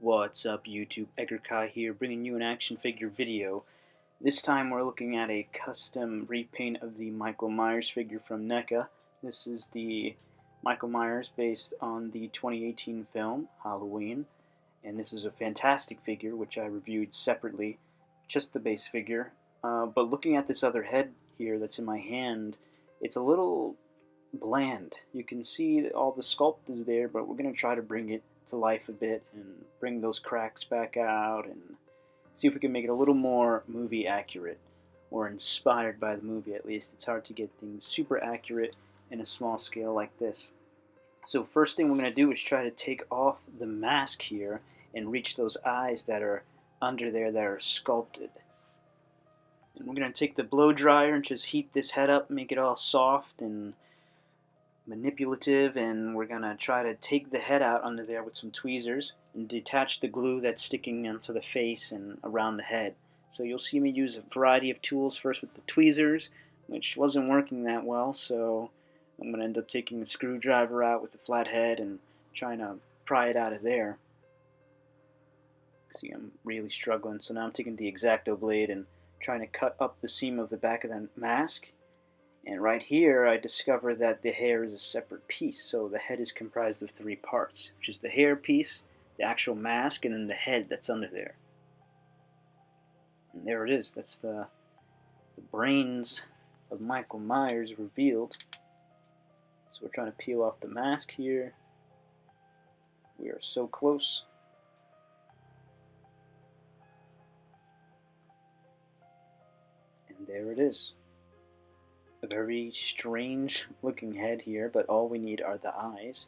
What's up YouTube, Edgar Kai here, bringing you an action figure video. This time we're looking at a custom repaint of the Michael Myers figure from NECA. This is the Michael Myers based on the 2018 film, Halloween. And this is a fantastic figure, which I reviewed separately, just the base figure. But looking at this other head here that's in my hand, it's a little bland. You can see that all the sculpt is there, but we're going to try to bring it to life a bit and bring those cracks back out and see if we can make it a little more movie accurate, or inspired by the movie at least. It's hard to get things super accurate in a small scale like this. So first thing we're going to do is try to take off the mask here and reach those eyes that are under there that are sculpted. And we're going to take the blow dryer and just heat this head up, make it all soft and manipulative, and we're going to try to take the head out under there with some tweezers and detach the glue that's sticking onto the face and around the head. So you'll see me use a variety of tools, first with the tweezers, which wasn't working that well, so I'm going to end up taking the screwdriver out with the flat head and trying to pry it out of there. See, I'm really struggling, so now I'm taking the X-Acto blade and trying to cut up the seam of the back of the mask. And right here I discover that the hair is a separate piece, so the head is comprised of three parts, which is the hair piece, the actual mask, and then the head that's under there. And there it is. That's the brains of Michael Myers revealed. So we're trying to peel off the mask here. We are so close. And there it is. A very strange looking head here, but all we need are the eyes,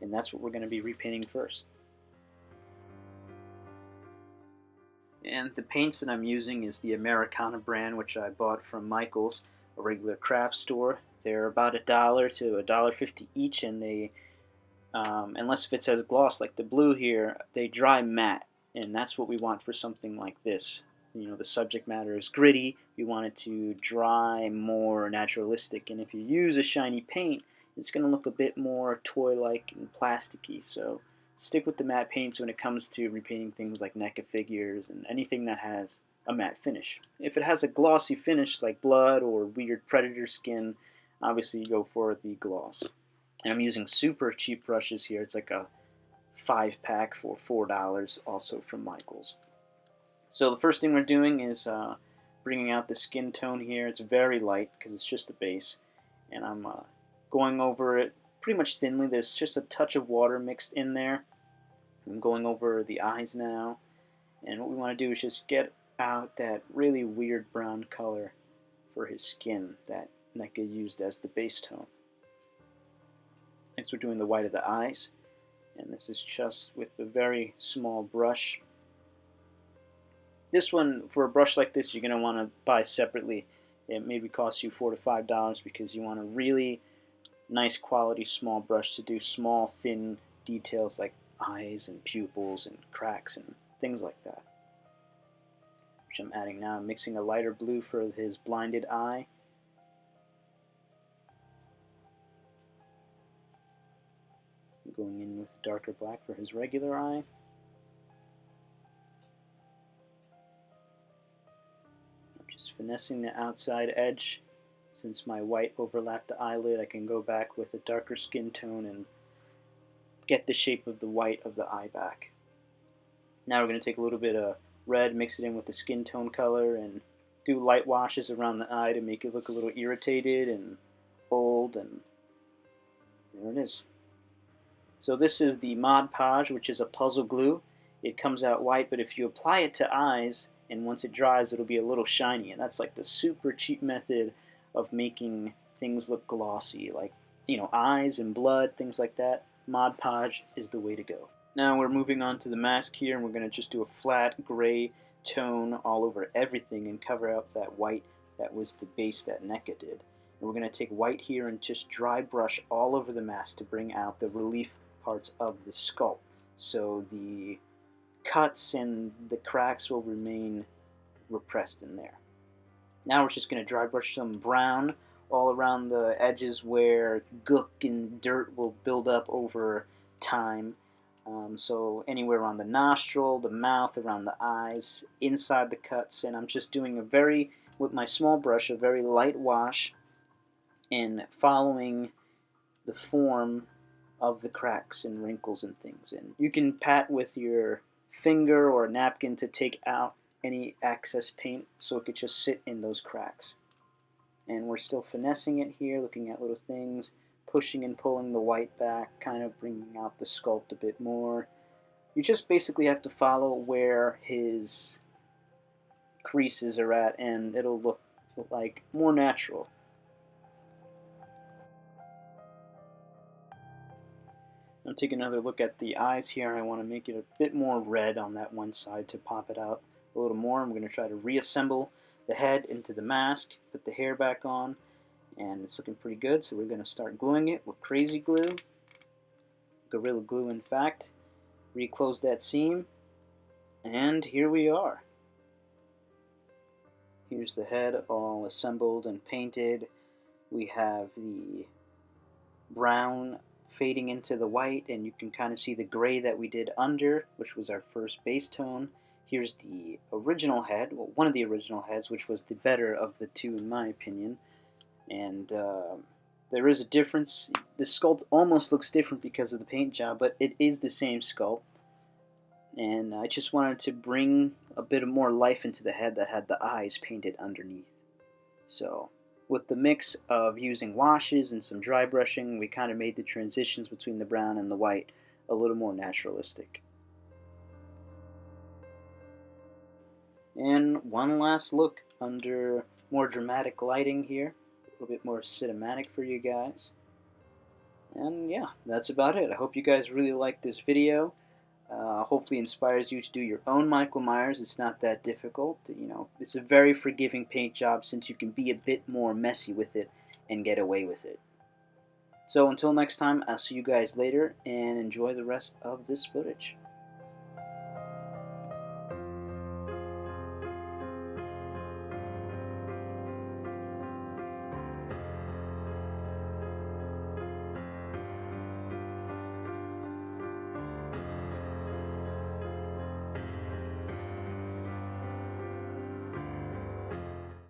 and that's what we're going to be repainting first. And the paints that I'm using is the Americana brand, which I bought from Michael's, a regular craft store. They're about $1 to $1.50 each, and they, unless if it says gloss like the blue here, they dry matte, and that's what we want for something like this. You know, the subject matter is gritty, we want it to dry more naturalistic, and if you use a shiny paint, it's going to look a bit more toy-like and plasticky, so stick with the matte paints when it comes to repainting things like NECA figures and anything that has a matte finish. If it has a glossy finish like blood or weird predator skin, obviously you go for the gloss. And I'm using super cheap brushes here. It's like a 5-pack for $4, also from Michael's. So the first thing we're doing is bringing out the skin tone here. It's very light because it's just the base, and I'm going over it pretty much thinly. There's just a touch of water mixed in there. I'm going over the eyes now, and what we want to do is just get out that really weird brown color for his skin that NECA used as the base tone. Next we're doing the white of the eyes, and this is just with a very small brush. This one, for a brush like this, you're going to want to buy separately. It maybe costs you $4 to $5 because you want a really nice quality small brush to do small, thin details like eyes and pupils and cracks and things like that. Which I'm adding now. I'm mixing a lighter blue for his blinded eye. Going in with a darker black for his regular eye. Just finessing the outside edge. Since my white overlapped the eyelid, I can go back with a darker skin tone and get the shape of the white of the eye back. Now we're going to take a little bit of red, mix it in with the skin tone color, and do light washes around the eye to make it look a little irritated and old, and there it is. So this is the Mod Podge, which is a puzzle glue. It comes out white, but if you apply it to eyes, and once it dries, it'll be a little shiny, and that's like the super cheap method of making things look glossy, like, you know, eyes and blood, things like that. Mod Podge is the way to go. Now we're moving on to the mask here, and we're going to just do a flat gray tone all over everything and cover up that white that was the base that NECA did. And we're going to take white here and just dry brush all over the mask to bring out the relief parts of the sculpt. So the cuts and the cracks will remain repressed in there. Now we're just going to dry brush some brown all around the edges where gook and dirt will build up over time. So anywhere around the nostril, the mouth, around the eyes, inside the cuts, and I'm just doing with my small brush, a very light wash and following the form of the cracks and wrinkles and things. And you can pat with your finger or a napkin to take out any excess paint so it could just sit in those cracks. And we're still finessing it here, looking at little things, pushing and pulling the white back, kind of bringing out the sculpt a bit more. You just basically have to follow where his creases are at, and it'll look like more natural. Now take another look at the eyes here. I want to make it a bit more red on that one side to pop it out a little more. I'm going to try to reassemble the head into the mask, put the hair back on, and it's looking pretty good. So we're going to start gluing it with crazy glue, Gorilla Glue in fact. Reclose that seam, and here we are. Here's the head all assembled and painted. We have the brown fading into the white, and you can kind of see the gray that we did under, which was our first base tone. Here's the original head, well, one of the original heads, which was the better of the two in my opinion. And there is a difference. The sculpt almost looks different because of the paint job, but it is the same sculpt. And I just wanted to bring a bit of more life into the head that had the eyes painted underneath. So with the mix of using washes and some dry brushing, we kind of made the transitions between the brown and the white a little more naturalistic. And one last look under more dramatic lighting here, a little bit more cinematic for you guys. And yeah, that's about it. I hope you guys really liked this video. Hopefully inspires you to do your own Michael Myers. It's not that difficult. You know, it's a very forgiving paint job since you can be a bit more messy with it and get away with it. So until next time, I'll see you guys later and enjoy the rest of this footage.